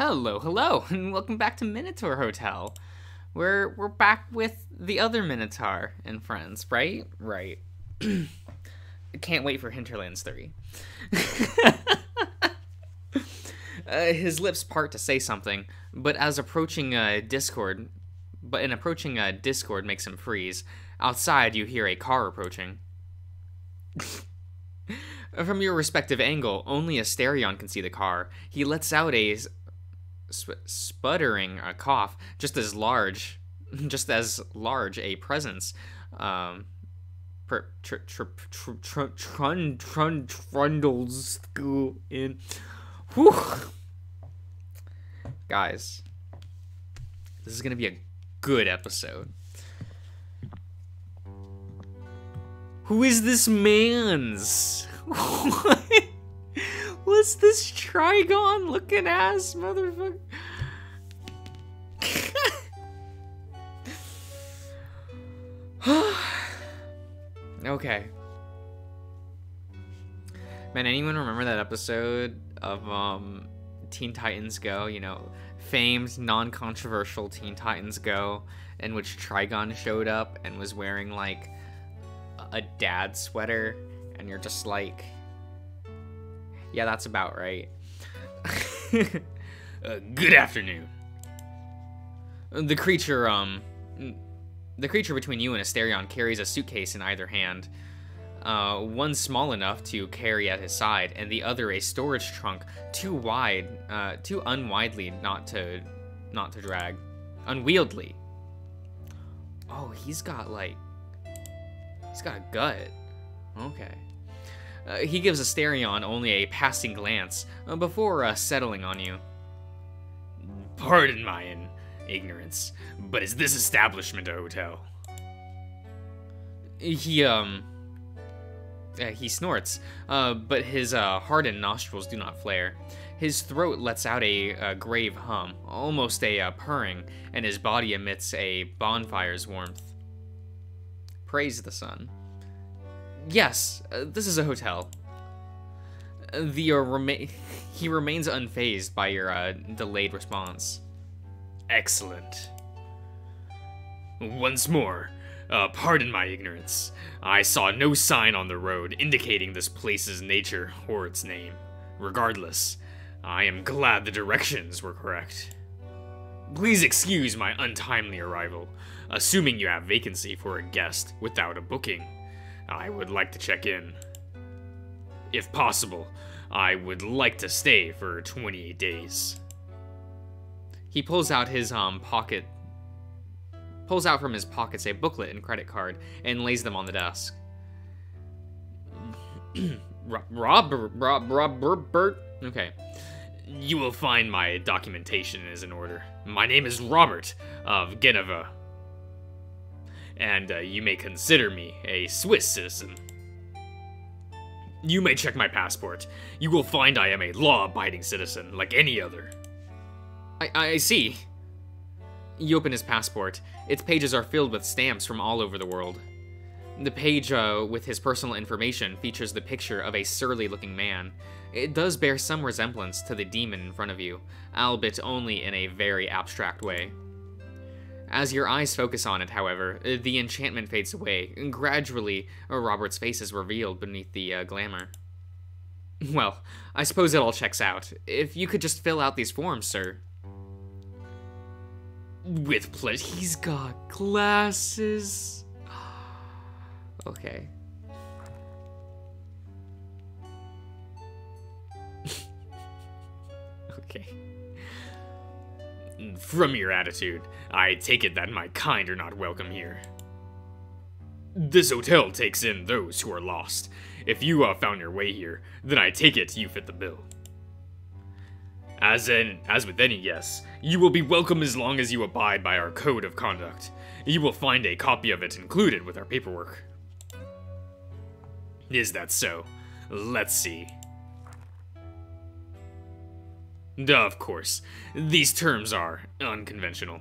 Hello, hello, and welcome back to Minotaur Hotel. We're back with the other Minotaur and friends, right? Right. Can't wait for Hinterlands 3. His lips part to say something, but as approaching Discord, Discord makes him freeze. Outside, you hear a car approaching. From your respective angle, only Asterion can see the car. He lets out a sputtering cough, just as large a presence. Trundles in. Whew. Guys, this is gonna be a good episode. Who is this man's? What? What's this Trigon looking ass motherfucker? Okay. Man, anyone remember that episode of Teen Titans Go? You know, famed, non-controversial Teen Titans Go, in which Trigon showed up and was wearing like a dad sweater, and you're just like, yeah, that's about right. Good afternoon. The creature between you and Asterion carries a suitcase in either hand. One small enough to carry at his side, and the other a storage trunk too unwieldy not to drag. Unwieldy. Oh, he's got a gut. Okay. He gives Asterion only a passing glance before settling on you. Pardon my ignorance, but is this establishment a hotel? He snorts, but his hardened nostrils do not flare. His throat lets out a grave hum, almost a purring, and his body emits a bonfire's warmth. Praise the sun. Yes, this is a hotel. He remains unfazed by your delayed response. Excellent. Once more, pardon my ignorance. I saw no sign on the road indicating this place's nature or its name. Regardless, I am glad the directions were correct. Please excuse my untimely arrival. Assuming you have vacancy for a guest without a booking, I would like to check in. If possible, I would like to stay for 28 days. He pulls out from his pockets a booklet and credit card and lays them on the desk. Robert. Okay. You will find my documentation is in order. My name is Robert of Geneva, and you may consider me a Swiss citizen. You may check my passport. You will find I am a law-abiding citizen, like any other. I see. You open his passport. Its pages are filled with stamps from all over the world. The page with his personal information features the picture of a surly-looking man. It does bear some resemblance to the demon in front of you, albeit only in a very abstract way. As your eyes focus on it, however, the enchantment fades away, and gradually Robert's face is revealed beneath the glamour. Well, I suppose it all checks out. If you could just fill out these forms, sir. With pleasure. He's got glasses. Okay. Okay. From your attitude, I take it that my kind are not welcome here. This hotel takes in those who are lost. If you found your way here, then I take it you fit the bill. As with any guest, you will be welcome as long as you abide by our code of conduct. You will find a copy of it included with our paperwork. Is that so? Let's see. Of course, these terms are unconventional.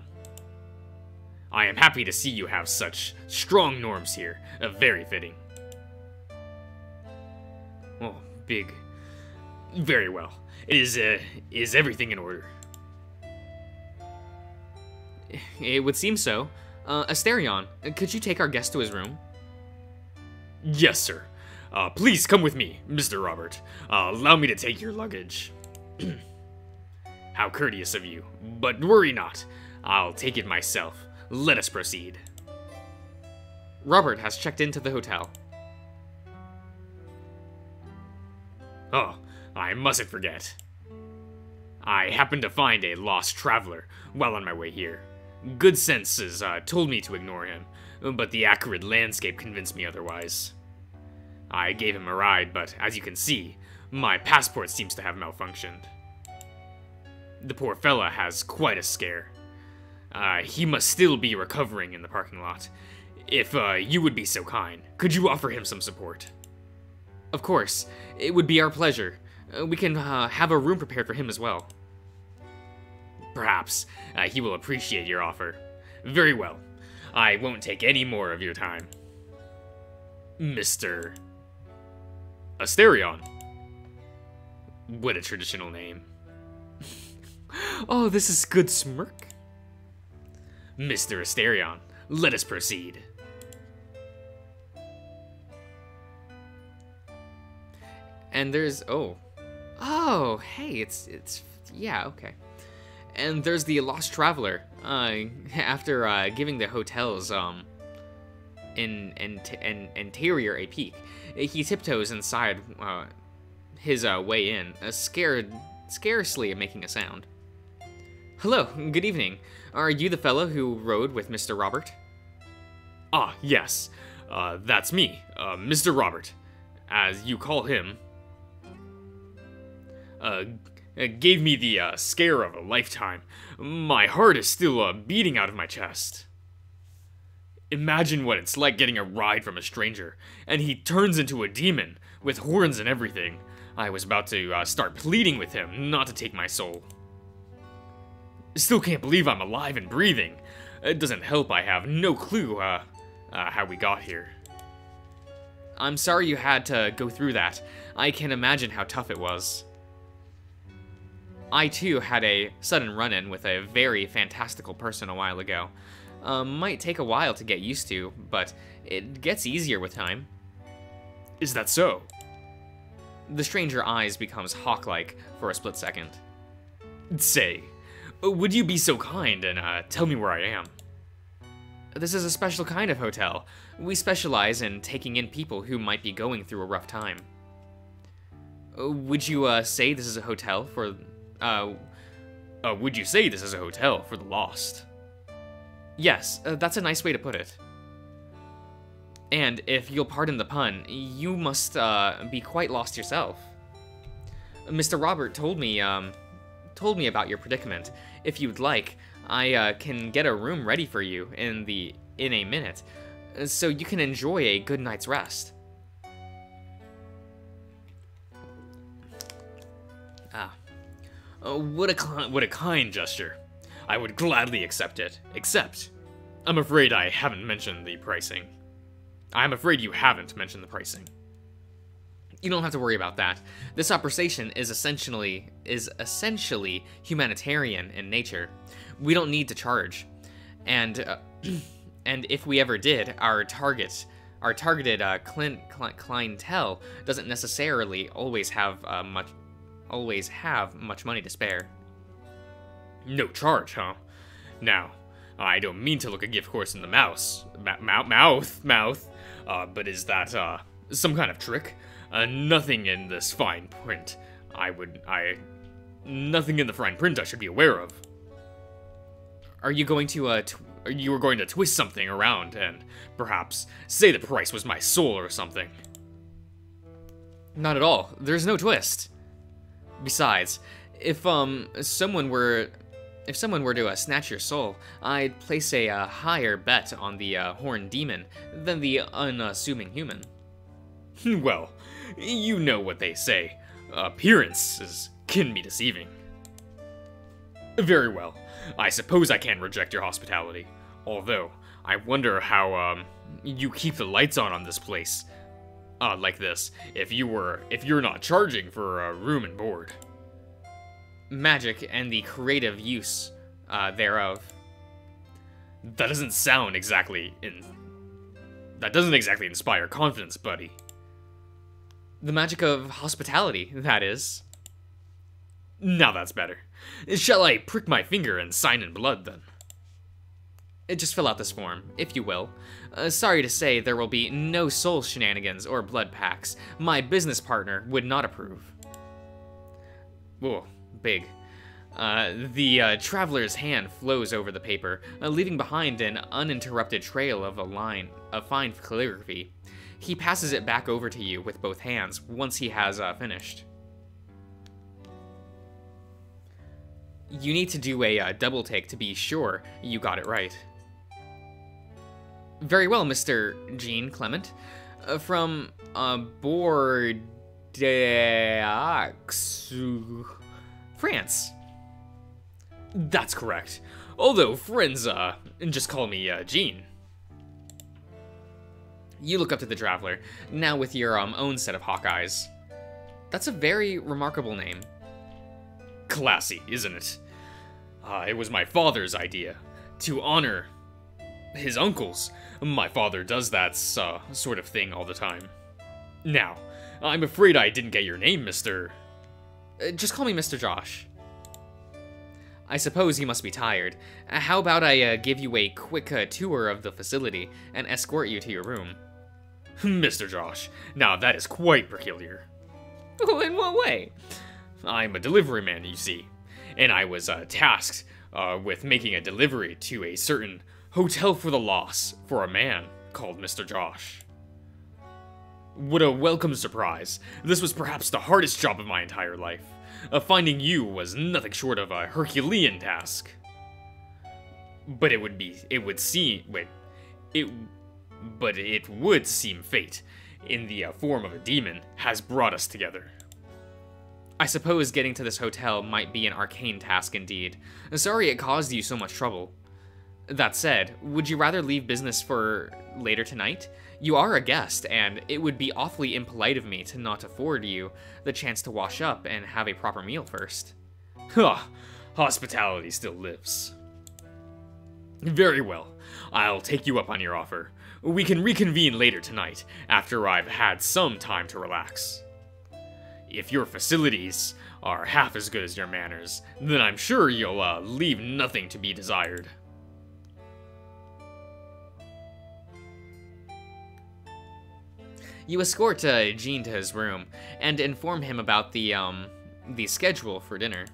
I am happy to see you have such strong norms here, very fitting. Oh, big. Very well. Is everything in order? It would seem so. Asterion, could you take our guest to his room? Yes, sir. Please come with me, Mr. Robert. Allow me to take your luggage. How courteous of you. But worry not. I'll take it myself. Let us proceed. Robert has checked into the hotel. Oh, I mustn't forget. I happened to find a lost traveler while on my way here. Good senses told me to ignore him, but the acrid landscape convinced me otherwise. I gave him a ride, but as you can see, my passport seems to have malfunctioned. The poor fella has quite a scare. He must still be recovering in the parking lot. If you would be so kind, could you offer him some support? Of course, it would be our pleasure. We can have a room prepared for him as well. Perhaps he will appreciate your offer. Very well. I won't take any more of your time. Mr. Asterion. What a traditional name. Oh, this is good smirk. Mr. Asterion, let us proceed. And there's hey, it's yeah, okay. And there's the lost traveler. After giving the hotel's interior a peek, he tiptoes inside his way in, scarcely making a sound. Hello, good evening. Are you the fellow who rode with Mr. Robert? Ah, yes. That's me, Mr. Robert, as you call him. Gave me the scare of a lifetime. My heart is still beating out of my chest. Imagine what it's like getting a ride from a stranger, and he turns into a demon, with horns and everything. I was about to start pleading with him not to take my soul. Still can't believe I'm alive and breathing. It doesn't help I have no clue how we got here. I'm sorry you had to go through that. I can imagine how tough it was. I too had a sudden run-in with a very fantastical person a while ago. Might take a while to get used to, but it gets easier with time. Is that so? The stranger eyes becomes hawk-like for a split second. Say, would you be so kind and tell me where I am? This is a special kind of hotel. We specialize in taking in people who might be going through a rough time. Would you say this is a hotel for... would you say this is a hotel for the lost? Yes, that's a nice way to put it. And if you'll pardon the pun, you must be quite lost yourself. Mr. Robert told me about your predicament. If you'd like, I can get a room ready for you in a minute, so you can enjoy a good night's rest. What a kind gesture. I would gladly accept it, except I'm afraid I haven't mentioned the pricing. I'm afraid you haven't mentioned the pricing. You don't have to worry about that. This operation is essentially humanitarian in nature. We don't need to charge, and and if we ever did, our targeted clientele doesn't necessarily always have much money to spare. No charge, huh? Now, I don't mean to look a gift horse in the mouth, but is that some kind of trick? Nothing in this fine print. Nothing in the fine print I should be aware of. Are you going to you were going to twist something around and perhaps say the price was my soul or something? Not at all. There's no twist. Besides, if someone were to snatch your soul, I'd place a higher bet on the horned demon than the unassuming human. Well, you know what they say. Appearances can be deceiving. Very well. I suppose I can reject your hospitality. Although, I wonder how you keep the lights on this place. Like this, if you're not charging for a room and board. Magic and the creative use thereof. That doesn't sound exactly That doesn't exactly inspire confidence, buddy. The magic of hospitality, that is. Now that's better. Shall I prick my finger and sign in blood, then? Just fill out this form, if you will. Sorry to say, there will be no soul shenanigans or blood pacts. My business partner would not approve. Whoa, big. The traveler's hand flows over the paper, leaving behind an uninterrupted trail of a line of fine calligraphy. He passes it back over to you with both hands once he has finished. You need to do a double take to be sure you got it right. Very well, Mr. Jean Clement. From Bordeaux, France. That's correct. Although friends, just call me, Jean. You look up to the traveler, now with your own set of hawk eyes. That's a very remarkable name. Classy, isn't it? It was my father's idea, to honor his uncles. My father does that sort of thing all the time. Now, I'm afraid I didn't get your name, Mr. Just call me Mr. Josh. I suppose you must be tired. How about I give you a quick tour of the facility and escort you to your room? Mr. Josh, now that is quite peculiar. In what way? I'm a delivery man, you see, and I was tasked with making a delivery to a certain hotel for the lost for a man called Mr. Josh. What a welcome surprise. This was perhaps the hardest job of my entire life. Finding you was nothing short of a Herculean task. But it would seem fate, in the form of a demon, has brought us together. I suppose getting to this hotel might be an arcane task indeed. Sorry it caused you so much trouble. That said, would you rather leave business for later tonight? You are a guest, and it would be awfully impolite of me to not afford you the chance to wash up and have a proper meal first. Huh, hospitality still lives. Very well, I'll take you up on your offer. We can reconvene later tonight, after I've had some time to relax. If your facilities are half as good as your manners, then I'm sure you'll leave nothing to be desired. You escort Jean to his room and inform him about the schedule for dinner.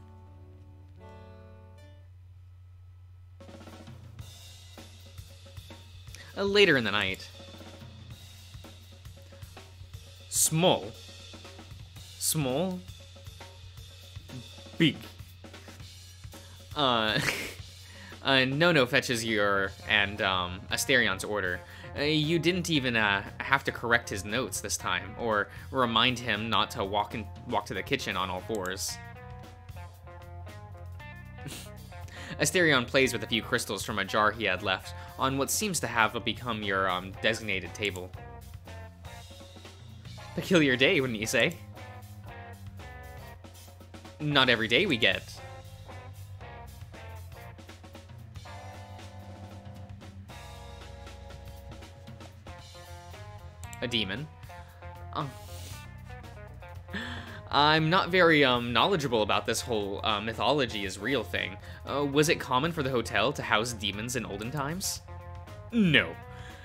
Later in the night. Small. Big. Nono fetches your and Asterion's order. You didn't even have to correct his notes this time, or remind him not to walk to the kitchen on all fours. Asterion plays with a few crystals from a jar he had left on what seems to have become your designated table. Peculiar day, wouldn't you say? Not every day we get. A demon. I'm not very knowledgeable about this whole mythology is real thing. Was it common for the hotel to house demons in olden times? No.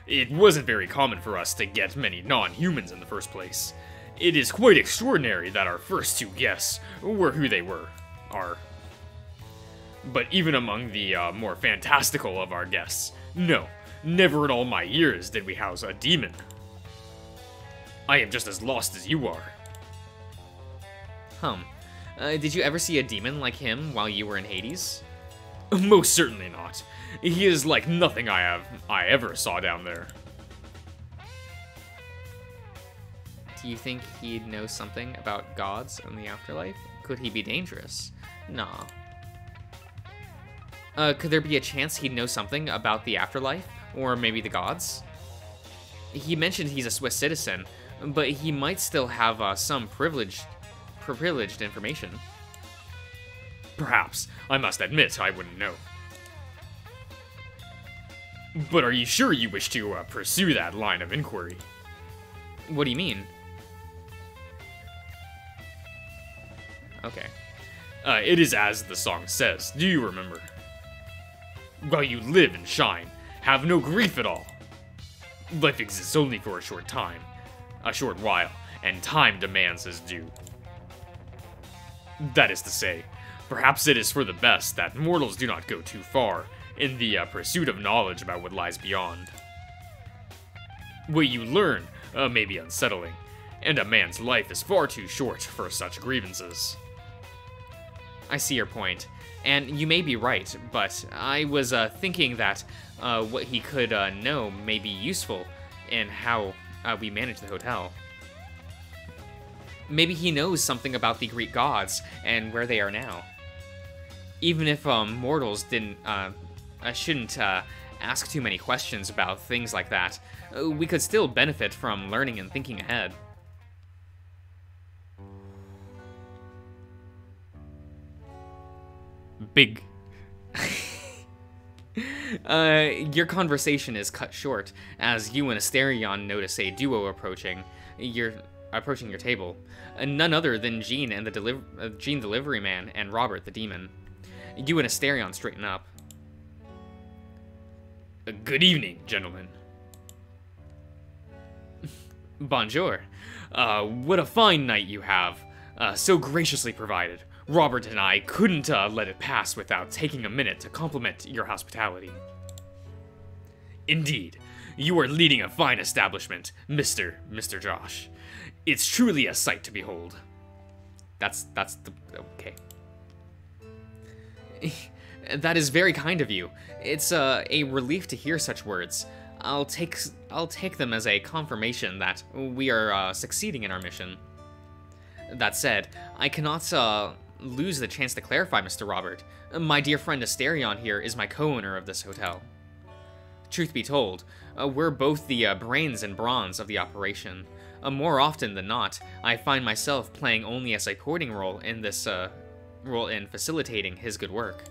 It wasn't very common for us to get many non-humans in the first place. It is quite extraordinary that our first two guests were who they are. But even among the more fantastical of our guests, no, never in all my years did we house a demon. I am just as lost as you are. Did you ever see a demon like him while you were in Hades? Most certainly not. He is like nothing I ever saw down there. Do you think he'd know something about gods and the afterlife? Could he be dangerous? Nah. Could there be a chance he'd know something about the afterlife? Or maybe the gods? He mentioned he's a Swiss citizen, but he might still have some privileged information. Perhaps. I must admit I wouldn't know. But are you sure you wish to pursue that line of inquiry? What do you mean? Okay. It is as the song says. Do you remember? While you live and shine, have no grief at all. Life exists only for a short time, a short while, and time demands his due. That is to say, perhaps it is for the best that mortals do not go too far in the pursuit of knowledge about what lies beyond. What you learn may be unsettling, and a man's life is far too short for such grievances. I see your point, and you may be right, but I was thinking that what he could know may be useful in how we manage the hotel. Maybe he knows something about the Greek gods and where they are now. Even if mortals shouldn't ask too many questions about things like that, we could still benefit from learning and thinking ahead. Big. Your conversation is cut short as you and Asterion notice a duo approaching your table. None other than Jean and the Jean delivery man and Robert the demon. You and Asterion straighten up. Good evening, gentlemen. Bonjour. What a fine night you have. So graciously provided. Robert and I couldn't let it pass without taking a minute to compliment your hospitality. Indeed, you are leading a fine establishment, Mr. Josh. It's truly a sight to behold. Okay. That is very kind of you. It's a relief to hear such words. I'll take them as a confirmation that we are succeeding in our mission. That said, I cannot lose the chance to clarify, Mr. Robert. My dear friend Asterion here is my co-owner of this hotel. Truth be told, we're both the brains and bronze of the operation. More often than not, I find myself playing only a supporting role in facilitating his good work.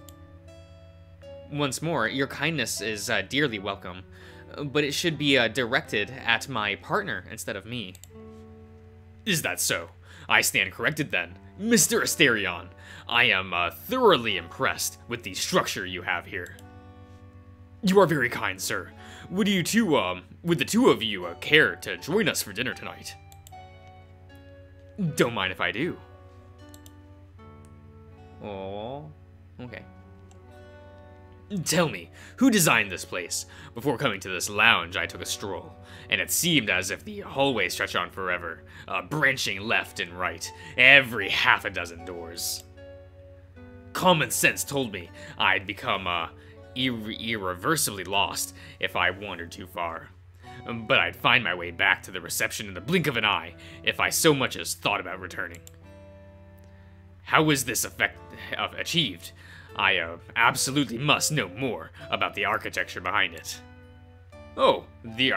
Once more, your kindness is dearly welcome, but it should be directed at my partner instead of me. Is that so? I stand corrected then. Mr. Asterion, I am thoroughly impressed with the structure you have here. You are very kind, sir. Would the two of you care to join us for dinner tonight? Don't mind if I do. Oh, okay. Tell me, who designed this place? Before coming to this lounge, I took a stroll, and it seemed as if the hallway stretched on forever, branching left and right, every half a dozen doors. Common sense told me I'd become irreversibly lost if I wandered too far. But I'd find my way back to the reception in the blink of an eye if I so much as thought about returning. How was this effect achieved? I absolutely must know more about the architecture behind it. Oh, the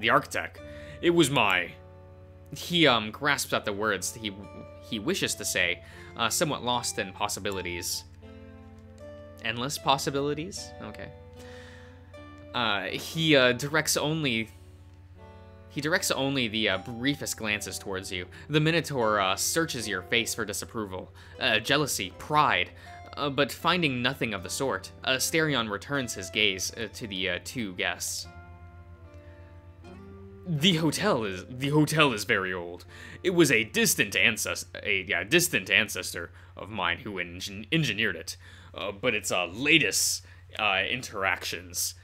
architect. It was my... He grasps at the words he wishes to say, somewhat lost in possibilities. Endless possibilities? Okay. He directs only the briefest glances towards you. The Minotaur searches your face for disapproval, jealousy, pride, but finding nothing of the sort, Asterion returns his gaze to the two guests. The hotel is very old. It was a distant ancestor of mine who engineered it. But its latest iterations,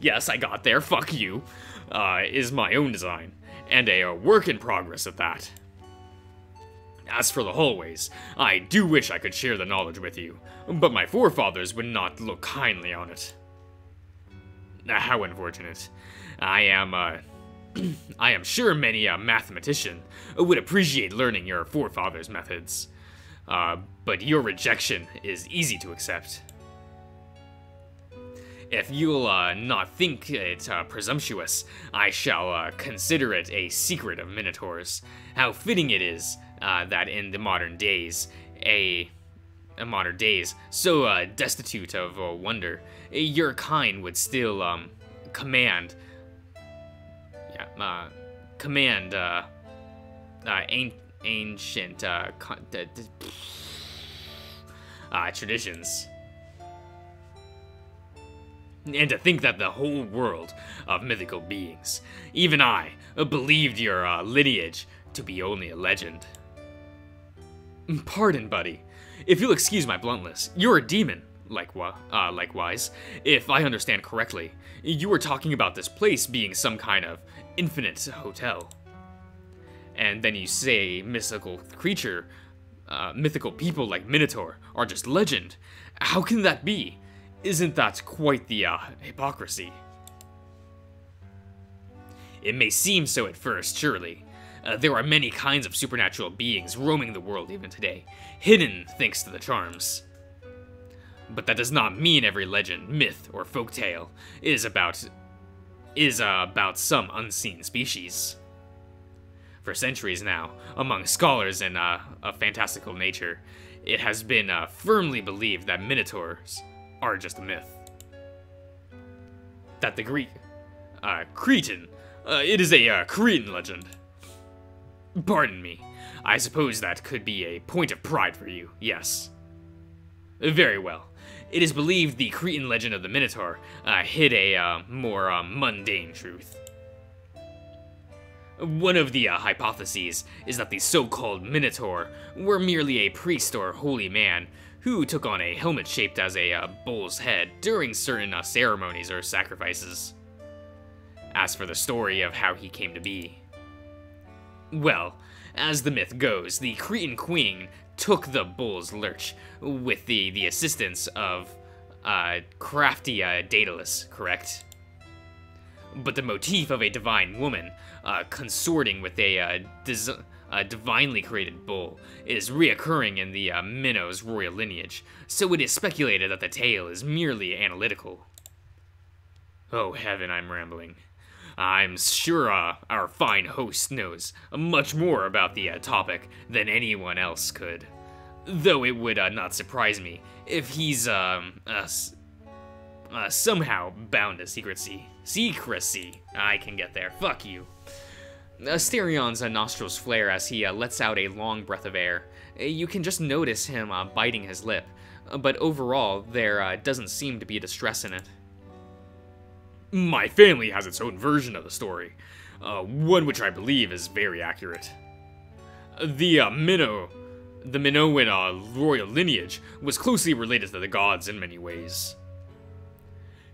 yes, I got there, fuck you, is my own design, and a work in progress at that. As for the hallways, I do wish I could share the knowledge with you, but my forefathers would not look kindly on it. How unfortunate. I am sure many a mathematician would appreciate learning your forefathers' methods, but your rejection is easy to accept. If you'll not think it presumptuous, I shall consider it a secret of Minotaurs. How fitting it is that in the modern days, modern days, so destitute of wonder, your kind would still command, command ancient traditions. And to think that the whole world of mythical beings, even I, believed your lineage to be only a legend. Pardon, buddy. If you'll excuse my bluntness, you're a demon. Likewise, if I understand correctly, you were talking about this place being some kind of infinite hotel. And then you say mythical creature, mythical people like Minotaur are just legend. How can that be? Isn't that quite the hypocrisy? It may seem so at first, surely. There are many kinds of supernatural beings roaming the world even today, hidden thanks to the charms. But that does not mean every legend, myth, or folktale is about some unseen species. For centuries now, among scholars in a fantastical nature, it has been firmly believed that minotaurs are just a myth. That the Cretan, it is a Cretan legend. Pardon me, I suppose that could be a point of pride for you, yes. Very well. It is believed the Cretan legend of the Minotaur hid a more mundane truth. One of the hypotheses is that the so-called Minotaur were merely a priest or holy man who took on a helmet shaped as a bull's head during certain ceremonies or sacrifices. As for the story of how he came to be, well, as the myth goes, the Cretan queen took the bull's lurch with the assistance of crafty Daedalus, correct? But the motif of a divine woman consorting with a divinely created bull is reoccurring in the Minnow's royal lineage, so it is speculated that the tale is merely analytical. Oh heaven, I'm rambling. I'm sure our fine host knows much more about the topic than anyone else could. Though it would not surprise me if he's somehow bound to secrecy. Secrecy. I can get there. Fuck you. Asterion's nostrils flare as he lets out a long breath of air. You can just notice him biting his lip, but overall, there doesn't seem to be distress in it. My family has its own version of the story, one which I believe is very accurate. The Minoan royal lineage was closely related to the gods in many ways.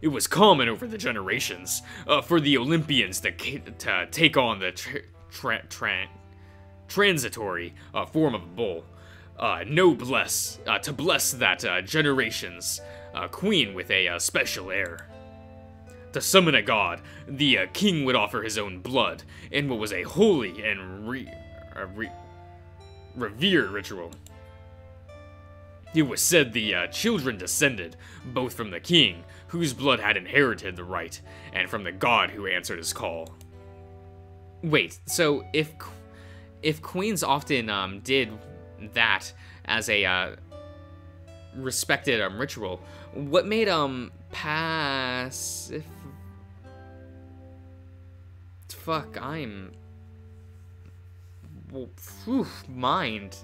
It was common over the generations for the Olympians to take on the transitory form of a bull, to bless that generation's queen with a special heir. To summon a god, the king would offer his own blood in what was a holy and revered ritual. It was said the children descended both from the king, whose blood had inherited the right, and from the god who answered his call. Wait, so if queens often did that as a respected ritual, what made passive? Fuck, I'm... Well, phew, mind.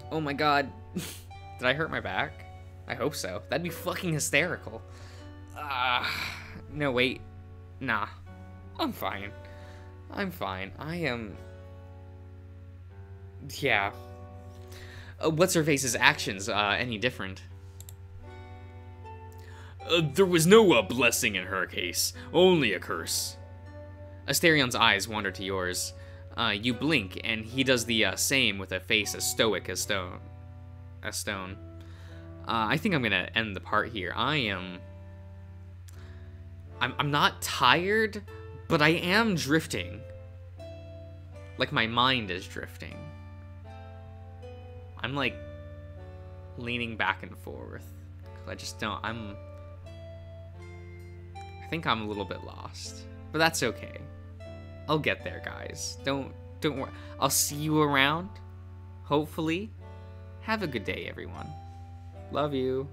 Oh my god. Did I hurt my back? I hope so. That'd be fucking hysterical. No, wait. Nah. I'm fine. I'm fine. I am... Yeah. What's-her-face's actions, any different? There was no blessing in her case, only a curse. Asterion's eyes wander to yours. You blink, and he does the same with a face as stoic as stone. I think I'm gonna end the part here. I'm not tired, but I am drifting. Like, my mind is drifting. I'm, like, leaning back and forth. I just don't, I think I'm a little bit lost. but that's okay. I'll get there, guys. Don't worry. I'll see you around. Hopefully. Have a good day, everyone. Love you.